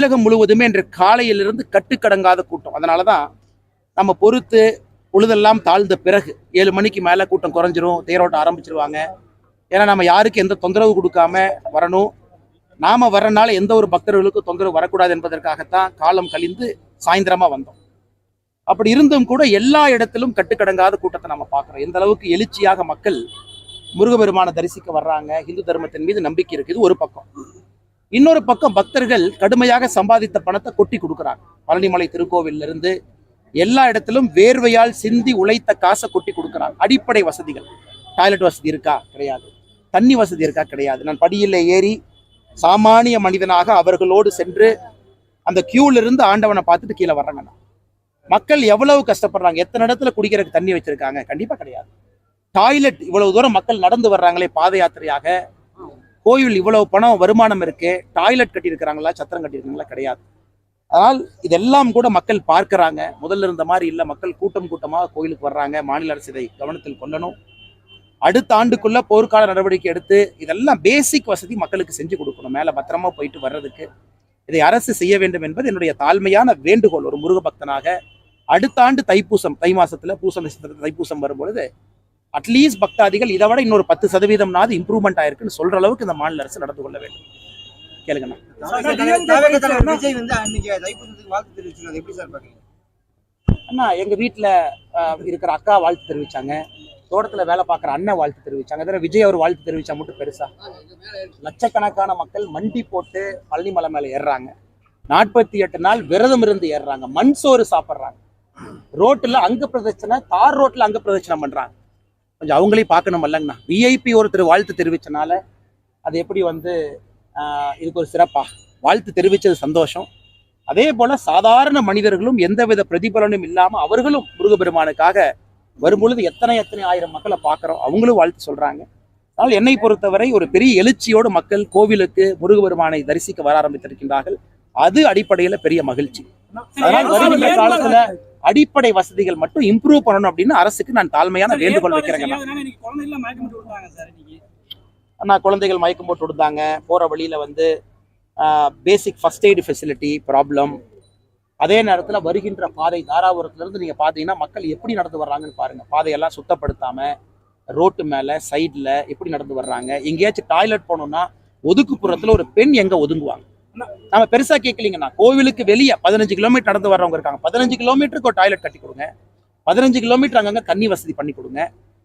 தமிழகம் முழுவதுமே இன்று காலையிலிருந்து கட்டுக்கடங்காத கூட்டம். அதனாலதான் நம்ம பொறுத்து பொழுதெல்லாம் தாழ்ந்த பிறகு 7 மணிக்கு மேல கூட்டம் குறைஞ்சிரும், தேரோட்டம் ஆரம்பிச்சிருவாங்க. ஏன்னா நம்ம யாருக்கு எந்த தொந்தரவு கொடுக்காம வரணும், நாம வர்றனால எந்த ஒரு பக்தர்களுக்கும் தொந்தரவு வரக்கூடாது என்பதற்காகத்தான் காலம் கழிந்து சாயந்தரமா வந்தோம். அப்படி இருந்தும் கூட எல்லா இடத்திலும் கட்டுக்கடங்காத கூட்டத்தை நம்ம பார்க்கிறோம். எந்த அளவுக்கு எழுச்சியாக மக்கள் முருகபெருமான தரிசிக்க வர்றாங்க, இந்து தர்மத்தின் மீது நம்பிக்கை இருக்குது ஒரு பக்கம். இன்னொரு பக்கம் பக்தர்கள் கடுமையாக சம்பாதித்த பணத்தை கொட்டி கொடுக்குறாங்க. பழனிமலை திருக்கோவிலிருந்து இருந்து எல்லா இடத்திலும் வேர்வையால் சிந்தி உழைத்த காசை கொட்டி கொடுக்குறாங்க. அடிப்படை வசதிகள், டாய்லெட் வசதி இருக்கா? கிடையாது. தண்ணி வசதி இருக்கா? கிடையாது. நான் படியில் ஏறி சாமானிய மனிதனாக அவர்களோடு சென்று அந்த கியூல இருந்து ஆண்டவனை பார்த்துட்டு கீழே வர்றாங்க. மக்கள் எவ்வளவு கஷ்டப்படுறாங்க, எத்தனை இடத்துல குடிக்கிறதுக்கு தண்ணி வச்சிருக்காங்க? கண்டிப்பா கிடையாது. டாய்லெட் இவ்வளவு தூரம் மக்கள் நடந்து வர்றாங்களே பாத யாத்திரையாக, கோயில் இவ்வளவு பணம் வருமானம் இருக்கு, டாய்லெட் கட்டியிருக்கிறாங்களா, சத்திரம் கட்டியிருக்காங்களா? கிடையாது. அதனால் இதெல்லாம் கூட மக்கள் பார்க்கிறாங்க. முதல்ல இருந்த மாதிரி இல்லை, மக்கள் கூட்டம் கூட்டமாக கோயிலுக்கு வர்றாங்க. மாநில அரசு இதை கவனத்தில் கொள்ளணும். அடுத்த ஆண்டுக்குள்ள போர்க்கால நடவடிக்கை எடுத்து இதெல்லாம் பேசிக் வசதி மக்களுக்கு செஞ்சு கொடுக்கணும். மேல பத்திரமா போயிட்டு வர்றதுக்கு இதை அரசு செய்ய வேண்டும் என்பது என்னுடைய தாழ்மையான வேண்டுகோள். ஒரு முருக பக்தனாக அடுத்த ஆண்டு தைப்பூசம், தை மாசத்துல பூச நட்சத்திரத்துல தைப்பூசம் வரும்பொழுது அட்லீஸ்ட் பக்தாதிகள் இதை விட இன்னொரு 10% இம்ப்ரூவ்மெண்ட் ஆயிருக்குன்னு சொல்ற அளவுக்கு இந்த மாநில அரசு நடந்து கொள்ள வேண்டும். கேளுங்கண்ணா. அண்ணா, எங்க வீட்டுல இருக்கிற அக்கா வாழ்த்து தெரிவிச்சாங்க, தோட்டத்துல வேலை பார்க்குற அண்ணன் வாழ்த்து தெரிவிச்சாங்க. அதில் விஜய் அவர் வாழ்த்து தெரிவிச்சா மட்டும் பெருசா? லட்சக்கணக்கான மக்கள் மண்டி போட்டு பழனி மலை மேல ஏறுறாங்க. 48 நாள் விரதம் இருந்து ஏறுறாங்க. மண் சோறு சாப்பிட்றாங்க. ரோட்டுல அங்க பிரதட்சணை, தார் ரோட்ல அங்க பிரதட்சணை பண்றாங்க. கொஞ்சம் அவங்களையும் பார்க்கணும் இல்லைங்கண்ணா. விஐபி ஒருத்தர் வாழ்த்து தெரிவிச்சனால அது எப்படி இதுக்கு ஒரு சிறப்பா? வாழ்த்து தெரிவிச்சது சந்தோஷம். அதே போல சாதாரண மனிதர்களும் எந்தவித பிரதிபலனும் இல்லாம அவர்களும் முருகப்பெருமானுக்காக வரும்பொழுது எத்தனை ஆயிரம் மக்களை பார்க்குறோம், அவங்களும் வாழ்த்து சொல்றாங்க. அதனால் என்னை பொறுத்தவரை ஒரு பெரிய எழுச்சியோடு மக்கள் கோவிலுக்கு முருகபெருமானை தரிசிக்க வர ஆரம்பித்திருக்கின்றார்கள். அது அடிப்படையில பெரிய மகிழ்ச்சி. அதனால் வருகின்ற காலத்துல அடிப்படை வசதிகள் மட்டும் இம்ப்ரூவ் பண்ணணும் அப்படின்னு அரசுக்கு நான் தாழ்மையான வேண்டுகோள் வைக்கிறேன். அண்ணா, குழந்தைகள் மயக்கம் போட்டு விடுத்தாங்க. போற வழியில basic first aid facility problem. அதே நேரத்தில் வருகின்ற பாதை தாராபுரத்துலேருந்து நீங்கள் பார்த்தீங்கன்னா மக்கள் எப்படி நடந்து வர்றாங்கன்னு பாருங்கள். பாதையெல்லாம் சுத்தப்படுத்தாம ரோட்டு மேலே சைடில் எப்படி நடந்து வர்றாங்க. எங்கேயாச்சும் டாய்லெட் போகணுன்னா ஒதுக்குப்புறத்தில் ஒரு பெண் எங்கே ஒதுங்குவாங்க? நம்ம பெருசாக கேட்கலீங்கண்ணா. கோவிலுக்கு வெளியே 15 கிலோமீட்டர் நடந்து வர்றவங்க இருக்காங்க. 15 கிலோமீட்டருக்கு ஒரு டாய்லெட் கட்டி கொடுங்க. 15 கிலோமீட்டர் அங்கங்கே தண்ணி வசதி பண்ணி கொடுங்க.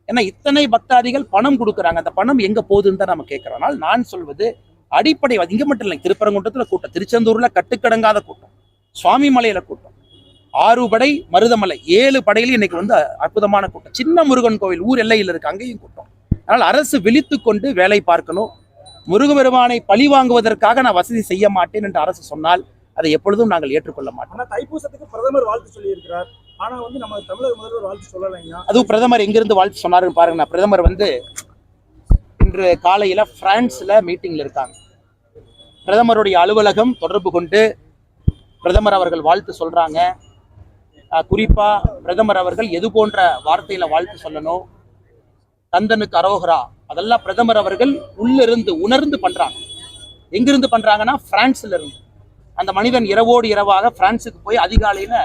ஏன்னா இத்தனை பக்தாதிகள் பணம் கொடுக்குறாங்க. அந்த பணம் எங்கே போகுதுன்னு தான் நம்ம கேட்குறோம். ஆனால் நான் சொல்வது அடிப்படை, இங்கே மட்டும் இல்லை, திருப்பரங்குன்றத்தில் கூட்டம், திருச்செந்தூரில் கட்டுக்கடங்காத கூட்டம், சுவாமி மலையில கூட்டம், 6 படை மருதமலை 7 படையிலும் இன்னைக்கு அற்புதமான கூட்டம். சின்ன முருகன் கோவில் ஊர் எல்லையில் இருக்கு, அங்கேயும் கூட்டம். அதனால் அரசு விழித்து கொண்டு வேலை பார்க்கணும். முருகபெருமானை பழி வாங்குவதற்காக நான் வசதி செய்ய மாட்டேன் என்று அரசு சொன்னால் அதை எப்பொழுதும் நாங்கள் ஏற்றுக்கொள்ள மாட்டோம். ஆனா தைப்பூசத்துக்கு பிரதமர் வாழ்த்து சொல்லி இருக்கிறார். ஆனா நம்ம தமிழக முதல்வர் வாழ்த்து சொல்லலைங்க. அதுவும் பிரதமர் எங்கிருந்து வாழ்த்து சொன்னாருன்னு பாருங்க. பிரதமர் இன்று காலையில பிரான்ஸ்ல மீட்டிங்ல இருக்காங்க. பிரதமருடைய அலுவலகம் தொடர்பு கொண்டு பிரதமர் அவர்கள் வாழ்த்து சொல்றாங்க. குறிப்பா பிரதமர் அவர்கள் எது போன்ற வார்த்தையில வாழ்த்து சொல்லணும், கந்தனுக்கு அரோகரா, அதெல்லாம் பிரதமர் அவர்கள் உள்ளிருந்து உணர்ந்து பண்றாங்க. எங்கிருந்து பண்றாங்கன்னா பிரான்ஸ்ல இருந்து. அந்த மனிதன் இரவோடு இரவாக பிரான்ஸுக்கு போய் அதிகாலையில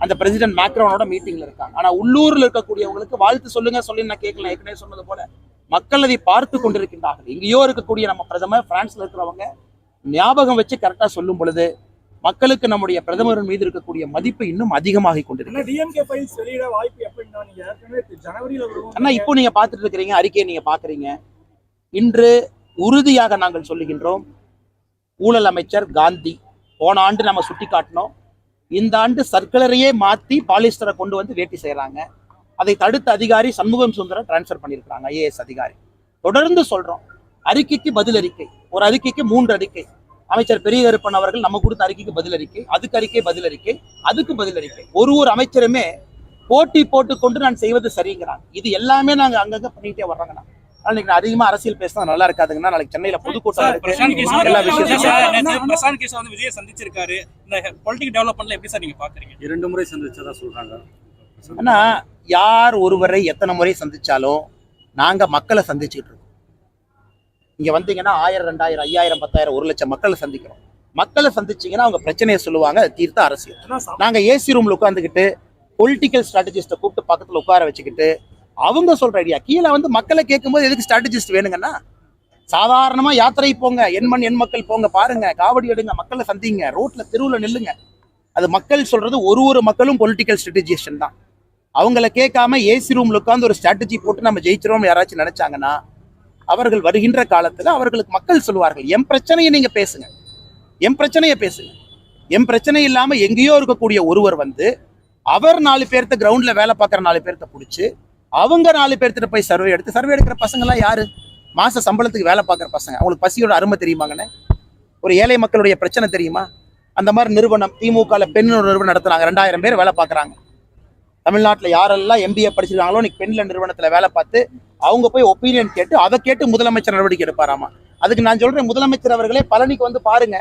அந்த பிரசிடென்ட் மேக்ரோனோட மீட்டிங்ல இருக்காங்க. ஆனா உள்ளூர்ல இருக்கக்கூடியவங்களுக்கு வாழ்த்து சொல்லுங்க சொல்லி நான் கேட்கல. ஏற்கனவே சொன்னது போல மக்கள் அதை பார்த்து கொண்டிருக்கின்றார்கள். எங்கேயோ இருக்கக்கூடிய நம்ம பிரதமர் பிரான்ஸ்ல இருக்கிறவங்க ஞாபகம் வச்சு கரெக்டா சொல்லும் பொழுது மக்களுக்கு நம்முடைய பிரதமரின் மீது இருக்கக்கூடிய மதிப்பு இன்னும் அதிகமாகி கொண்டிருக்கு. அண்ணா, இப்போ நீங்க பார்த்துட்டு இருக்கிறீங்க, அறிக்கையை நீங்க பாக்குறீங்க. இன்று உறுதியாக நாங்கள் சொல்லுகின்றோம், ஊழல் அமைச்சர் காந்தி போன ஆண்டு நம்ம சுட்டி காட்டினோம். இந்த ஆண்டு சர்க்குலரையே மாத்தி பாலிஸ்டரை கொண்டு வேட்டி செய்யறாங்க. அதை தடுத்த அதிகாரி சண்முகம் சுந்தரம் டிரான்ஸ்பர் பண்ணியிருக்காங்க, ஐஏஎஸ் அதிகாரி. தொடர்ந்து சொல்றோம், அறிக்கைக்கு பதில் அறிக்கை, ஒரு அறிக்கைக்கு 3 அறிக்கை. அமைச்சர் பெரிய கருப்பன் அவர்கள் நம்ம கொடுத்த அறிக்கைக்கு பதில் அறிக்கை, அதுக்கு அறிக்கை பதில் அறிக்கை, அதுக்கு பதில் அறிக்கை. ஒரு அமைச்சருமே போட்டி போட்டுக்கொண்டு நான் செய்வது சரிங்கிறாங்க. இது எல்லாமே நாங்க அங்கங்க பண்ணிட்டே வர்றாங்கண்ணா. நாளைக்கு அதிகமா அரசியல் பேசினா நல்லா இருக்காதுங்கன்னா. நாளைக்கு சென்னையில பொதுக்கூட்டம் எல்லா விஷயம் விஜய் சந்திச்சிருக்காரு. இந்த பொலிட்டிக்கல் டெவலப்மெண்ட்ல எப்படி சார் நீங்க பாக்குறீங்க? 2 முறை சந்திச்சதா சொல்றாங்க. ஆனா யார் ஒருவரை எத்தனை முறை சந்திச்சாலும் நாங்க மக்களை சந்திச்சுட்டு இருக்கோம். இங்க வந்தீங்கன்னா 1000, 2000, 5000, 10,000, 1 லட்சம் மக்களை சந்திக்கிறோம். மக்களை சந்திச்சீங்கன்னா அவங்க பிரச்சனையை சொல்லுவாங்க, அதை தீர்த்த அரசியல். ஆனா நாங்க ஏசி ரூம்ல உட்காந்துக்கிட்டு பொலிட்டிக்கல் ஸ்ட்ராட்டஜிஸ்ட்டை கூப்பிட்டு பக்கத்துல உட்கார வச்சுக்கிட்டு அவங்க சொல்ற ஐடியா கீழே வந்து மக்களை கேட்கும்போது எதுக்கு ஸ்ட்ராட்டஜிஸ்ட் வேணுங்கன்னா, சாதாரணமா யாத்திரை போங்க, எண் மக்கள் போங்க, பாருங்க, காவடி எடுங்க, மக்களை சந்திங்க, ரோட்ல தெருவுல நில்லுங்க. அது மக்கள் சொல்றது ஒரு மக்களும் பொலிட்டிக்கல் ஸ்ட்ராட்டஜிஸ்ட் தான். அவங்கள கேட்காம ஏசி ரூம்ல உட்காந்து ஒரு ஸ்ட்ராட்டஜி போட்டு நம்ம ஜெயிச்சிரோம் யாராச்சும் நினைச்சாங்கன்னா, அவர்கள் வருகின்ற காலத்துல அவர்களுக்கு மக்கள் சொல்லுவார்கள், என் பிரச்சனையை நீங்க பேசுங்க, என் பிரச்சனையை பேசுங்க. என் பிரச்சனை இல்லாம எங்கேயோ இருக்கக்கூடிய ஒருவர் வந்து அவர் 4 பேர்த்த கிரவுண்ட்ல வேலை பார்க்குற 4 பேர்த்த பிடிச்சி அவங்க 4 பேர்த்திட்ட போய் சர்வே எடுக்கிற பசங்களாம் யாரு? மாச சம்பளத்துக்கு வேலை பார்க்குற பசங்க. அவங்களுக்கு பசியோட அருமை தெரியுமாங்கண்ணே? ஒரு ஏழை மக்களுடைய பிரச்சனை தெரியுமா? அந்த மாதிரி நிறுவனம் திமுகவில் பெண் நிறுவனம் நடத்துனாங்க, 2000 பேர் வேலை பார்க்குறாங்க. தமிழ்நாட்டில் யாரெல்லாம் MBA படிச்சிருக்காங்களோ இன்னைக்கு பெண்ல நிறுவனத்தில் வேலை பார்த்து அவங்க போய் ஒப்பீனியன் கேட்டு அதை கேட்டு முதலமைச்சர் நடவடிக்கை எடுப்பாராமா. அதுக்கு நான் சொல்றேன், முதலமைச்சர் அவர்களே பழனிக்கு வந்து பாருங்க,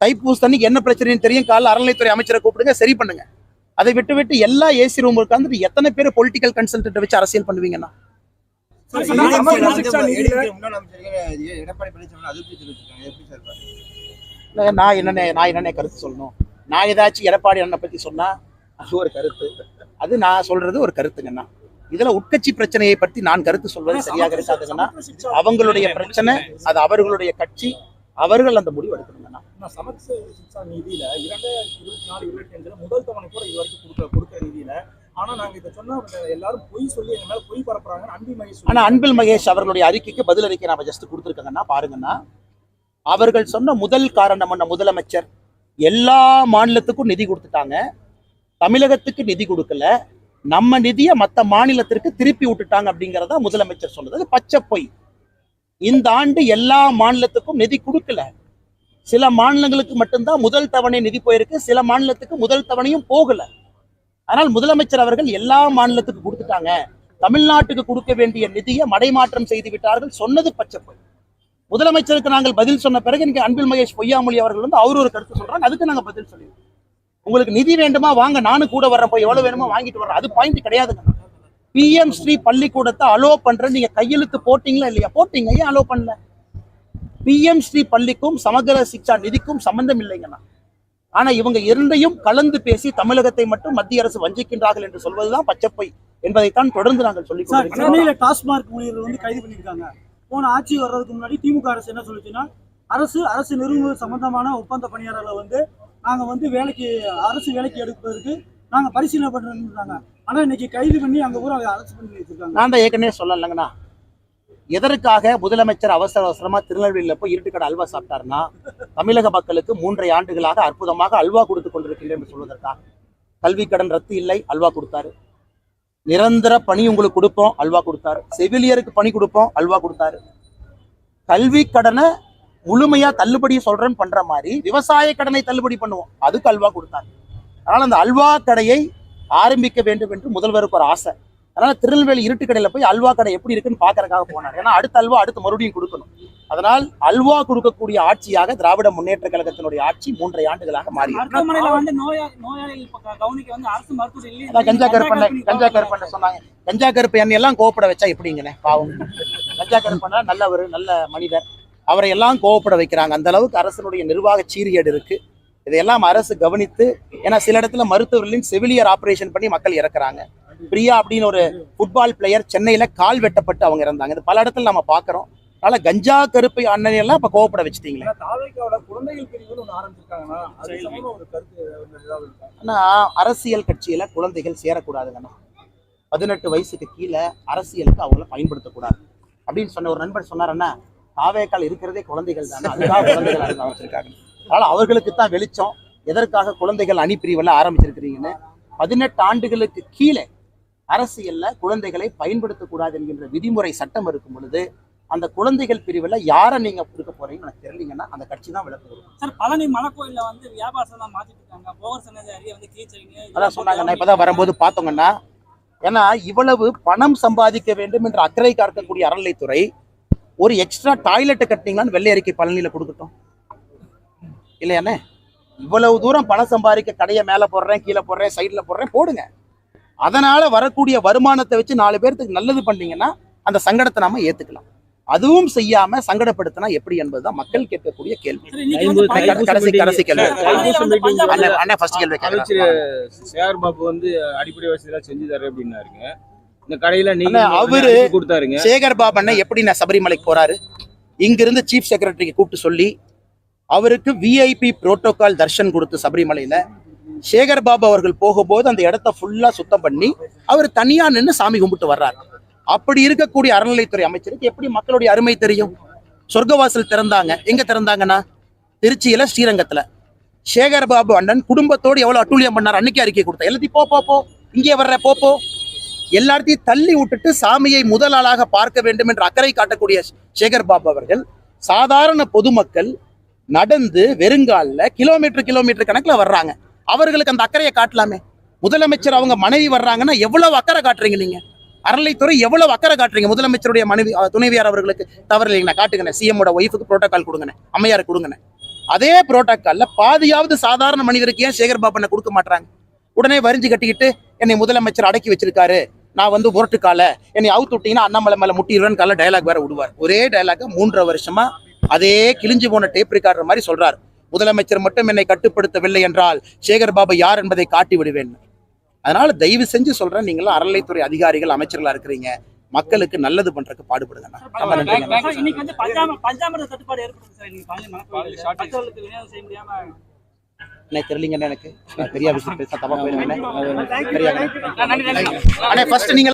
தைப்பூசத்துக்கு என்ன பிரச்சனைன்னு தெரியும், காலைல அறநிலைத்துறை அமைச்சரை கூப்பிடுங்க, சரி பண்ணுங்க. அதை விட்டு எல்லா ஏசி ரூம் உட்காந்துட்டு எத்தனை பேர் பொலிட்டிக்கல் கன்சல்டன்ட் வச்சு அரசியல் பண்ணுவீங்கன்னா? நான் என்னென்ன கருத்து சொல்லணும்? நான் ஏதாச்சும் எடப்பாடி அண்ணனை பத்தி சொன்னா அது ஒரு கருத்து, அது நான் சொல்றது ஒரு கருத்துங்கண்ணா. இதுல உட்கட்சி பிரச்சனையை பற்றி நான் கருத்து சொல்வது சரியாக இருக்காதுங்கன்னா, அவங்களுடைய பிரச்சனை, அது அவர்களுடைய கட்சி, அவர்கள் அந்த முடிவு எடுக்கணுங்கண்ணா. சமத்துவ சிக்ஷா நிதியில 2024-25 முதல் தவணை கூட இது வரைக்கும் கொடுக்குற நிதியில, ஆனா நாங்க இதை சொன்னா எல்லாரும் பொய் சொல்லி எங்க மேல பொய் பரப்புறாங்க. அன்பில் மகேஷ், ஆனா அன்பில் மகேஷ் அவர்களுடைய அறிக்கைக்கு பதில் அறிக்கை நாம ஜஸ்ட் கொடுத்துருக்கோங்கன்னா பாருங்கன்னா, அவர்கள் சொன்ன முதல் காரணம் என்ன? முதலமைச்சர் எல்லா மாநிலத்துக்கும் நிதி கொடுத்துட்டாங்க, தமிழகத்துக்கு நிதி கொடுக்கல, நம்ம நிதியை மற்ற மாநிலத்திற்கு திருப்பி விட்டுட்டாங்க அப்படிங்கிறதா முதலமைச்சர் சொன்னது. அது பச்சை பொய். இந்த ஆண்டு எல்லா மாநிலத்துக்கும் நிதி கொடுக்கல, சில மாநிலங்களுக்கு மட்டும்தான் முதல் தவணை நிதி போயிருக்கு, சில மாநிலத்துக்கு முதல் தவணையும் போகல. ஆனால் முதலமைச்சர் அவர்கள் எல்லா மாநிலத்துக்கு கொடுத்துட்டாங்க, தமிழ்நாட்டுக்கு கொடுக்க வேண்டிய நிதியை மடைமாற்றம் செய்து விட்டார்கள் சொன்னது பச்சை பொய். முதலமைச்சருக்கு நாங்கள் பதில் சொன்ன பிறகு இன்னைக்கு அன்பில் மகேஷ் பொய்யாமொழி அவர்கள் வந்து அவர் ஒரு கருத்து சொல்றாங்க, அதுக்கு நாங்க பதில் சொல்லிடுவோம். உங்களுக்கு நிதி வேண்டுமா வாங்க, நானும் கூட வர்றேன், போய் எவ்வளவு வேணுமோ வாங்கிட்டு வர்றேன், அது பாயிண்ட் கிடையாதுங்க. PM ஸ்ரீ பள்ளிக்கூடத்தை அலோ பண்ற நீங்க கையெழுத்து போட்டீங்களா இல்லையா? போட்டீங்க, ஏன் அலோ பண்ணல? PM ஸ்ரீ பள்ளிக்கும் சமகர சிக்ஷா நிதிக்கும் சம்பந்தம் இல்லைங்கண்ணா. ஆனா இவங்க இரண்டையும் கலந்து பேசி தமிழகத்தை மட்டும் மத்திய அரசு வஞ்சிக்கின்றார்கள் என்று சொல்வதுதான் பச்சைப்பை என்பதைத்தான் தொடர்ந்து நாங்கள் சொல்லிக் கொண்டிருக்கிறோம். டாஸ்மாக் ஊழியர்கள் வந்து கைது பண்ணியிருக்காங்க. போன ஆட்சி வர்றதுக்கு முன்னாடி திமுக அரசு என்ன சொல்லுச்சுன்னா, அரசு நிறுவனம் சம்பந்தமான ஒப்பந்த பணியாளர்களை வந்து நாங்க வந்து அரசு வேலைக்கு எடுப்பதற்கு நாங்க பரிசீலனை பண்றோம்ன்றாங்க. ஆனா இன்னைக்கு கைது பண்ணி அங்க ஊரை அரசு பண்ணி வச்சிருக்காங்க. நான் தான் ஏற்கனவே சொல்லலைங்கண்ணா, எதற்காக முதலமைச்சர் அவசரமா திருநெல்வேலியில போய் இருட்டுக்கடை அல்வா சாப்பிட்டாருன்னா, தமிழக மக்களுக்கு 3.5 ஆண்டுகளாக அற்புதமாக அல்வா கொடுத்து கொண்டிருக்கின்றேன் என்று சொல்வதற்காக. கல்வி கடன் ரத்து இல்லை, அல்வா கொடுத்தாரு. நிரந்தர பணி உங்களுக்கு கொடுப்போம், அல்வா கொடுத்தாரு. செவிலியருக்கு பணி கொடுப்போம், அல்வா கொடுத்தாரு. கல்வி கடனை முழுமையா தள்ளுபடி சொல்றேன்னு பண்ற மாதிரி விவசாய கடனை தள்ளுபடி பண்ணுவோம், அதுக்கு அல்வா கொடுத்தாரு. அதனால அந்த அல்வா கடையை ஆரம்பிக்க வேண்டும் என்று முதல்வருக்கு ஒரு ஆசை. அதனால திருநெல்வேலி இருட்டு கடையில போய் அல்வா கடை எப்படி இருக்குன்னு பாக்குறதுக்காக போனார். ஏன்னா அடுத்த அல்வா அடுத்து மறுபடியும் கொடுக்கணும். அதனால் அல்வா கொடுக்கக்கூடிய ஆட்சியாக திராவிட முன்னேற்ற கழகத்தினுடைய ஆட்சி 3.5 ஆண்டுகளாக மாறி. கஞ்சா கருப்பண்ண சொன்னாங்க, கஞ்சா கருப்பு எண்ணெய் எல்லாம் கோவப்பட வச்சா எப்படிங்கண்ணே? பாவம், கஞ்சா கருப்பண்ண நல்ல மனிதர், அவரை எல்லாம் கோவப்பட வைக்கிறாங்க. அந்த அளவுக்கு அரசனுடைய நிர்வாக சீர்கேடு இருக்கு. இதையெல்லாம் அரசு கவனித்து, ஏன்னா சில இடத்துல மருத்துவர்களின் செவிலியர் ஆபரேஷன் பண்ணி மக்கள் இறக்குறாங்க. பிரியா அப்படின்னு ஒரு ஃபுட்பால் பிளேயர் சென்னையில கால் வெட்டப்பட்டு அவங்க இறந்தாங்க. இது பல இடத்துல நம்ம பாக்குறோம். அதனால கஞ்சா கருப்பு அண்ணன் எல்லாம் இப்ப கோவப்பட வச்சுட்டீங்களே. ஆனா அரசியல் கட்சியில குழந்தைகள் சேரக்கூடாதுங்கண்ணா. 18 வயசுக்கு கீழே அரசியலுக்கு அவங்கள பயன்படுத்தக்கூடாது அப்படின்னு சொன்ன ஒரு நண்பர் சொன்னாருன்னா, தாவேக்கால் இருக்கிறதே குழந்தைகள் தானே, அதுக்காக குழந்தைகள் வச்சிருக்காங்க. அதனால அவர்களுக்கு தான் வெளிச்சம், எதற்காக குழந்தைகள் அணி பிரிவெல்லாம் ஆரம்பிச்சிருக்கிறீங்கன்னு. 18 ஆண்டுகளுக்கு கீழே அரசியல்ல குழந்தைகளை பயன்படுத்தக்கூடாது என்கின்ற விதிமுறை சட்டம் இருக்கும் பொழுது, அந்த குழந்தைகள் பிரிவில் யாரை நீங்க கொடுக்க போறீங்கன்னு எனக்கு தெரியலீங்கன்னா அந்த கட்சி தான் விளக்கு. சார், பழனி மலைக்கோயில வந்து வியாபாரம் மாத்திட்டு இருக்காங்க, போகர் சன்னதி வந்து கீச்சரிங்க அதான் சொன்னாங்க. இப்பதான் வரும்போது பார்த்தோங்கன்னா, ஏன்னா இவ்வளவு பணம் சம்பாதிக்க வேண்டும் என்ற அக்கறை காக்கக்கூடிய அறநிலைத்துறை ஒரு எக்ஸ்ட்ரா டாய்லெட்டை கட்டினீங்களான்னு வெள்ளை அறிக்கை பழனியில கொடுக்கட்டும் இல்லையானே? இவ்வளவு தூரம் பணம் சம்பாதிக்க கடையை மேல போடுறேன், கீழே போடுறேன், சைட்ல போடுறேன், போடுங்க. அதனால வரக்கூடிய வருமானத்தை வச்சு 4 பேர்த்துக்கு நல்லது பண்ணீங்கன்னா அந்த சங்கடத்தை நாம ஏத்துக்கலாம். அதுவும் செய்யாம சங்கடப்படுத்தினா எப்படி என்பதுதான் மக்கள் கேட்கக்கூடிய கேள்வி. சரி, இன்னைக்கு வந்து கடைசி கேள்வி. பஞ்சாப் அண்ணா ஃபர்ஸ்ட் கேள்வி கேட்கறேன். அமைச்சர் சேகர் பாபு வந்து அடிப்படை வசதி எல்லாம் செஞ்சு தர அப்படின்னாருங்க. இந்த கடையில நீங்க அண்ணா, அவரு கொடுத்தாருங்க. சேகர் பாபு அண்ணன் எப்படி நான் சபரிமலைக்கு போறாரு, இங்கிருந்து சீஃப் செக்ரட்டரிக்கு கூப்பிட்டு சொல்லி அவருக்கு விஐபி புரோட்டோகால் தர்ஷன் கொடுத்து சபரிமலையில சேகர் பாபு அவர்கள் போகும்போது அந்த இடத்த ஃபுல்லா சுத்தம் பண்ணி அவர் தனியா நின்று சாமி கும்பிட்டு வர்றாரு. அப்படி இருக்கக்கூடிய அறநிலைத்துறை அமைச்சருக்கு எப்படி மக்களுடைய அருமை தெரியும்? சொர்க்கவாசல் திறந்தாங்க, எங்க திறந்தாங்கன்னா திருச்சியில ஸ்ரீரங்கத்துல. சேகர் பாபு அண்ணன் குடும்பத்தோடு எவ்வளவு அட்டூழியம் பண்ணார், அன்னைக்கு அறிக்கை கொடுத்தா எல்லாத்தையும் போ இங்கே வர்ற போ எல்லாத்தையும் தள்ளி விட்டுட்டு சாமியை முதல் ஆளாக பார்க்க வேண்டும் என்ற அக்கறை காட்டக்கூடிய சேகர் பாபு அவர்கள் சாதாரண பொதுமக்கள் நடந்து வெறுங்கால கிலோமீட்டர் கணக்குல வர்றாங்க. அவர்களுக்கு அந்த அக்கறையை காட்டலாமே. முதலமைச்சர் அவங்க மனைவி வர்றாங்கன்னா எவ்வளவு அக்கறை காட்டுறீங்க நீங்க? அறநிலைத்துறை எவ்வளவு அக்கறை காட்டுறீங்க? முதலமைச்சருடைய மனைவி துணைவியார் அவர்களுக்கு தவறு இல்லைங்கண்ணா, காட்டுங்கண்ணே. சிஎம்மோட ஒய்ஃபுக்கு புரோட்டோகால் கொடுங்கண்ணே, அம்மையாருக்கு கொடுங்கண்ணே. அதே புரோட்டோகால்ல பாதியாவது சாதாரண மனிதருக்கு ஏன் சேகர் பாபு கொடுக்க மாட்டாங்க? உடனே வரிஞ்சு கட்டிக்கிட்டு என்னை முதலமைச்சர் அடக்கி வச்சிருக்காரு, நான் வந்து முரட்டுக்கால என்னை அவுத்து விட்டீங்கன்னா அண்ணாமலை மேல முட்டிடுவேன் கால டயலாக் வேற விடுவார். ஒரே டயலாக 3.5 வருஷமா அதே கிழிஞ்சு போன டேப் ரெக்கார்டர் மாதிரி சொல்றாரு. முதலமைச்சர் மட்டும் என்னை கட்டுப்படுத்தவில்லை என்றால் சேகர் பாபு யார் என்பதை காட்டி விடுவேன். அதனால தயவு செஞ்சு சொல்றேன், நீங்களும் அறநிலைத்துறை அதிகாரிகள் அமைச்சர்களா இருக்கிறீங்க, மக்களுக்கு நல்லது பண்றதுக்கு பாடுபடுங்க. இன்னைக்கு வந்து பஞ்சாமிர்த தட்டுப்பாடு ஏற்படுது சார். இன்னைக்கு பக்தர்களுக்கு விநியோகம் செய்ய முடியாம தெரியலீங்கன்னு எனக்கு பெரிய விஷயம் பேச தப்பா போயிருவேன். நன்றி. ஃபர்ஸ்ட் நீங்க